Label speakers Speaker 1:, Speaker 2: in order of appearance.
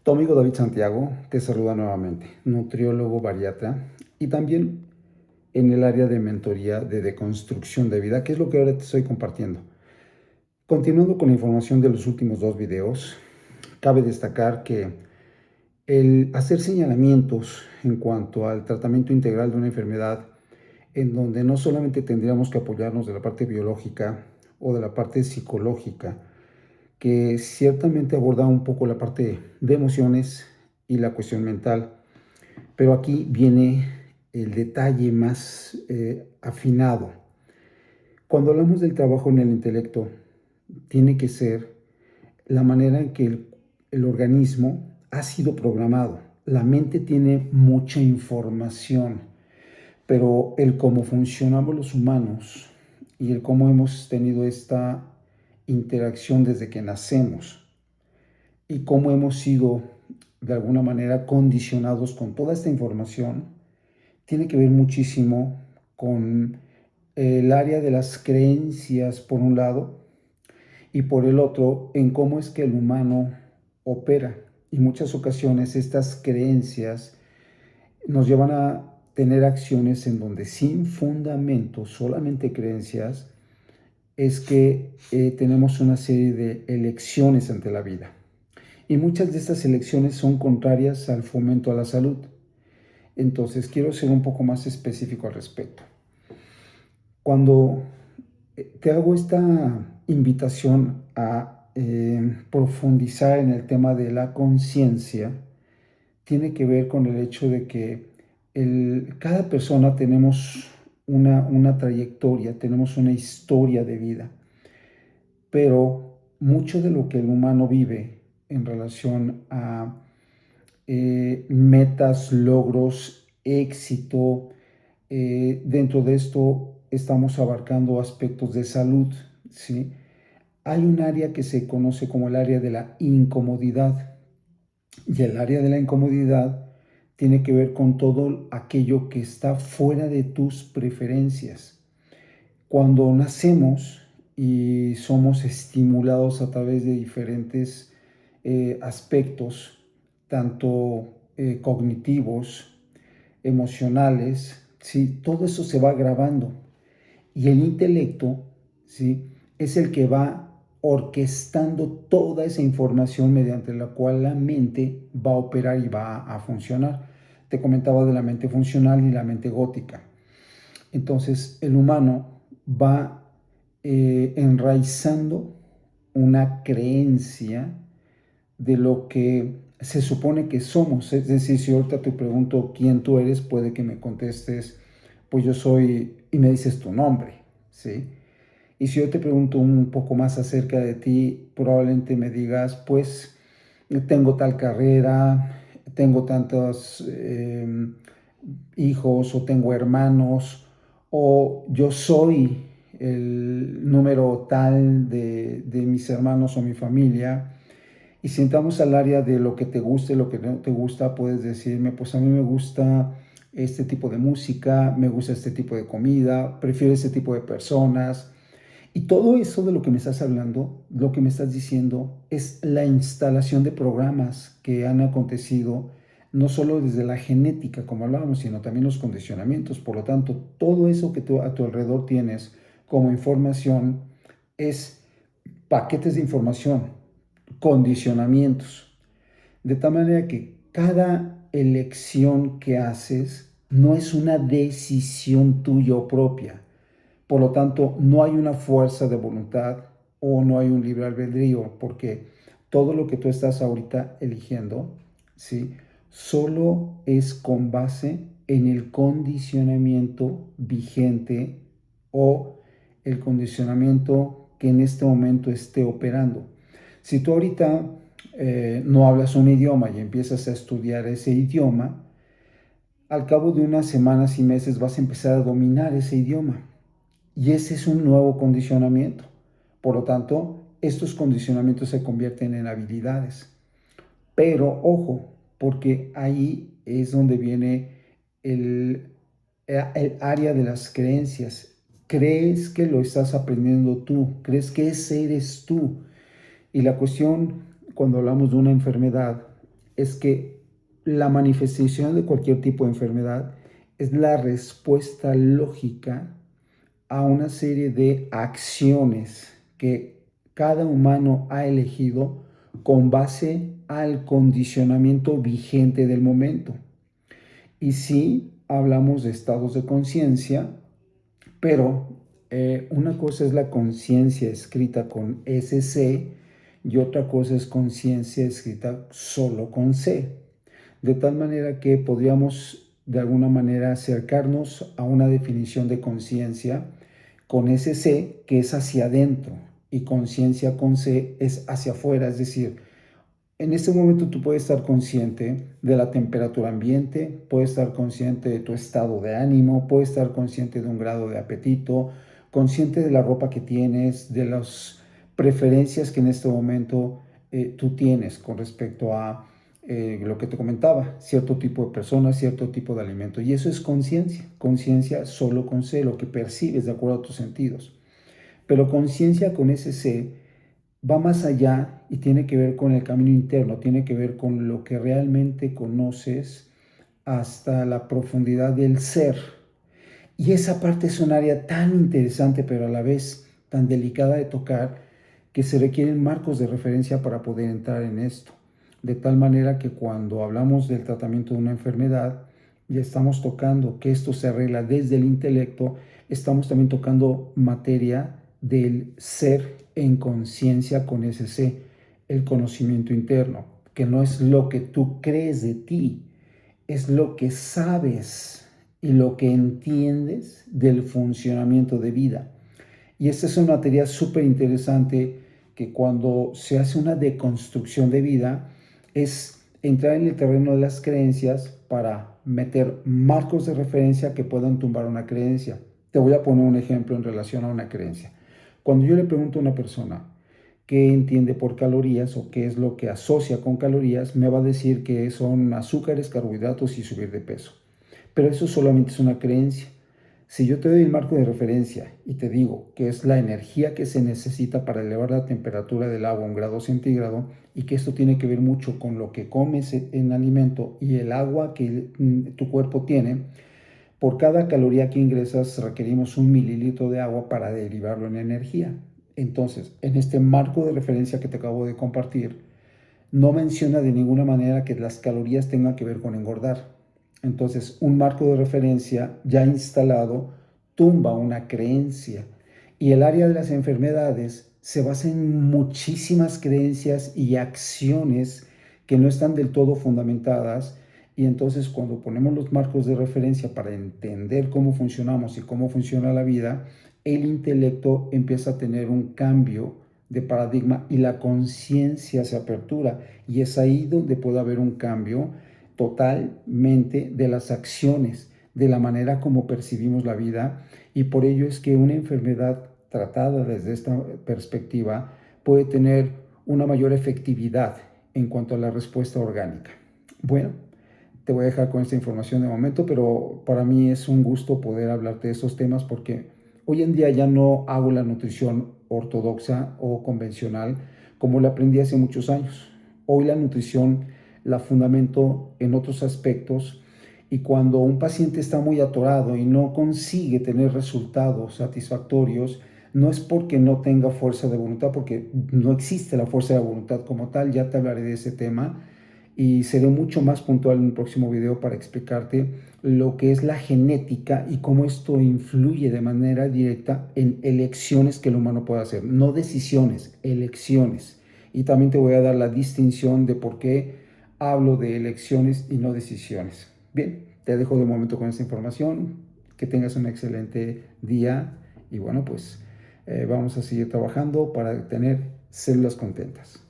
Speaker 1: Tu amigo David Santiago te saluda nuevamente, nutriólogo bariatra y también en el área de mentoría de deconstrucción de vida, que es lo que ahora te estoy compartiendo. Continuando con la información de los últimos dos videos, cabe destacar que el hacer señalamientos en cuanto al tratamiento integral de una enfermedad, en donde no solamente tendríamos que apoyarnos de la parte biológica o de la parte psicológica, que ciertamente aborda un poco la parte de emociones y la cuestión mental, pero aquí viene el detalle más afinado. Cuando hablamos del trabajo en el intelecto, tiene que ser la manera en que el organismo ha sido programado. La mente tiene mucha información, pero el cómo funcionamos los humanos y el cómo hemos tenido esta interacción desde que nacemos y cómo hemos sido de alguna manera condicionados con toda esta información, tiene que ver muchísimo con el área de las creencias por un lado y por el otro en cómo es que el humano opera. Y muchas ocasiones estas creencias nos llevan a tener acciones en donde sin fundamento, solamente creencias, es que tenemos una serie de elecciones ante la vida. Y muchas de estas elecciones son contrarias al fomento a la salud. Entonces, quiero ser un poco más específico al respecto. Cuando te hago esta invitación a profundizar en el tema de la conciencia, tiene que ver con el hecho de que cada persona tenemos una trayectoria, tenemos una historia de vida, pero mucho de lo que el humano vive en relación a metas, logros, éxito. Dentro de esto estamos abarcando aspectos de salud, ¿sí? Hay un área que se conoce como el área de la incomodidad y el área de la incomodidad tiene que ver con todo aquello que está fuera de tus preferencias. Cuando nacemos y somos estimulados a través de diferentes aspectos, tanto cognitivos, emocionales, ¿sí? Todo eso se va grabando. Y el intelecto, ¿sí? Es el que va orquestando toda esa información mediante la cual la mente va a operar y va a funcionar. Te comentaba de la mente funcional y la mente gótica. Entonces, el humano va enraizando una creencia de lo que se supone que somos. Es decir, si ahorita te pregunto quién tú eres, puede que me contestes, pues yo soy, y me dices tu nombre, ¿sí? Y si yo te pregunto un poco más acerca de ti, probablemente me digas, pues tengo tal carrera, tengo tantos hijos o tengo hermanos, o yo soy el número tal de mis hermanos o mi familia. Y si entramos al área de lo que te gusta y lo que no te gusta, puedes decirme, pues a mí me gusta este tipo de música, me gusta este tipo de comida, prefiero este tipo de personas. Y todo eso de lo que me estás hablando, lo que me estás diciendo, es la instalación de programas que han acontecido, no solo desde la genética, como hablábamos, sino también los condicionamientos. Por lo tanto, todo eso que tú a tu alrededor tienes como información es paquetes de información, condicionamientos. De tal manera que cada elección que haces no es una decisión tuya propia. Por lo tanto, no hay una fuerza de voluntad o no hay un libre albedrío, porque todo lo que tú estás ahorita eligiendo, ¿sí? Solo es con base en el condicionamiento vigente o el condicionamiento que en este momento esté operando. Si tú ahorita no hablas un idioma y empiezas a estudiar ese idioma, al cabo de unas semanas y meses vas a empezar a dominar ese idioma. Y ese es un nuevo condicionamiento. Por lo tanto, estos condicionamientos se convierten en habilidades. Pero ojo, porque ahí es donde viene el área de las creencias. Crees que lo estás aprendiendo tú, crees que ese eres tú. Y la cuestión, cuando hablamos de una enfermedad, es que la manifestación de cualquier tipo de enfermedad es la respuesta lógica a una serie de acciones que cada humano ha elegido con base al condicionamiento vigente del momento. Y sí, hablamos de estados de conciencia, pero una cosa es la conciencia escrita con SC y otra cosa es conciencia escrita solo con C. De tal manera que podríamos de alguna manera acercarnos a una definición de conciencia con ese C que es hacia adentro y conciencia con C es hacia afuera, es decir, en este momento tú puedes estar consciente de la temperatura ambiente, puedes estar consciente de tu estado de ánimo, puedes estar consciente de un grado de apetito, consciente de la ropa que tienes, de las preferencias que en este momento tú tienes con respecto a lo que te comentaba, cierto tipo de personas, cierto tipo de alimento. Y eso es conciencia, conciencia solo con C, lo que percibes de acuerdo a tus sentidos. Pero conciencia con ese C va más allá y tiene que ver con el camino interno, tiene que ver con lo que realmente conoces hasta la profundidad del ser. Y esa parte es un área tan interesante, pero a la vez tan delicada de tocar, que se requieren marcos de referencia para poder entrar en esto. De tal manera que cuando hablamos del tratamiento de una enfermedad, ya estamos tocando que esto se arregla desde el intelecto, estamos también tocando materia del ser en conciencia con ese C, el conocimiento interno, que no es lo que tú crees de ti, es lo que sabes y lo que entiendes del funcionamiento de vida. Y esta es una materia súper interesante que cuando se hace una deconstrucción de vida es entrar en el terreno de las creencias para meter marcos de referencia que puedan tumbar una creencia. Te voy a poner un ejemplo en relación a una creencia. Cuando yo le pregunto a una persona qué entiende por calorías o qué es lo que asocia con calorías, me va a decir que son azúcares, carbohidratos y subir de peso. Pero eso solamente es una creencia. Si yo te doy el marco de referencia y te digo que es la energía que se necesita para elevar la temperatura del agua a 1 grado centígrado y que esto tiene que ver mucho con lo que comes en alimento y el agua que tu cuerpo tiene, por cada caloría que ingresas requerimos 1 mililitro de agua para derivarlo en energía. Entonces, en este marco de referencia que te acabo de compartir, no menciona de ninguna manera que las calorías tengan que ver con engordar. Entonces, un marco de referencia ya instalado tumba una creencia. Y el área de las enfermedades se basa en muchísimas creencias y acciones que no están del todo fundamentadas. Y entonces cuando ponemos los marcos de referencia para entender cómo funcionamos y cómo funciona la vida, el intelecto empieza a tener un cambio de paradigma y la conciencia se apertura. Y es ahí donde puede haber un cambio totalmente de las acciones, de la manera como percibimos la vida. Y por ello es que una enfermedad tratada desde esta perspectiva puede tener una mayor efectividad en cuanto a la respuesta orgánica. Bueno, te voy a dejar con esta información de momento, pero para mí es un gusto poder hablarte de estos temas porque hoy en día ya no hago la nutrición ortodoxa o convencional como la aprendí hace muchos años. Hoy la nutrición la fundamento en otros aspectos y cuando un paciente está muy atorado y no consigue tener resultados satisfactorios, no es porque no tenga fuerza de voluntad, porque no existe la fuerza de voluntad como tal, ya te hablaré de ese tema y seré mucho más puntual en un próximo video para explicarte lo que es la genética y cómo esto influye de manera directa en elecciones que el humano puede hacer, no decisiones, elecciones. Y también te voy a dar la distinción de por qué hablo de elecciones y no decisiones. Bien, te dejo de momento con esta información, que tengas un excelente día y bueno, pues vamos a seguir trabajando para tener células contentas.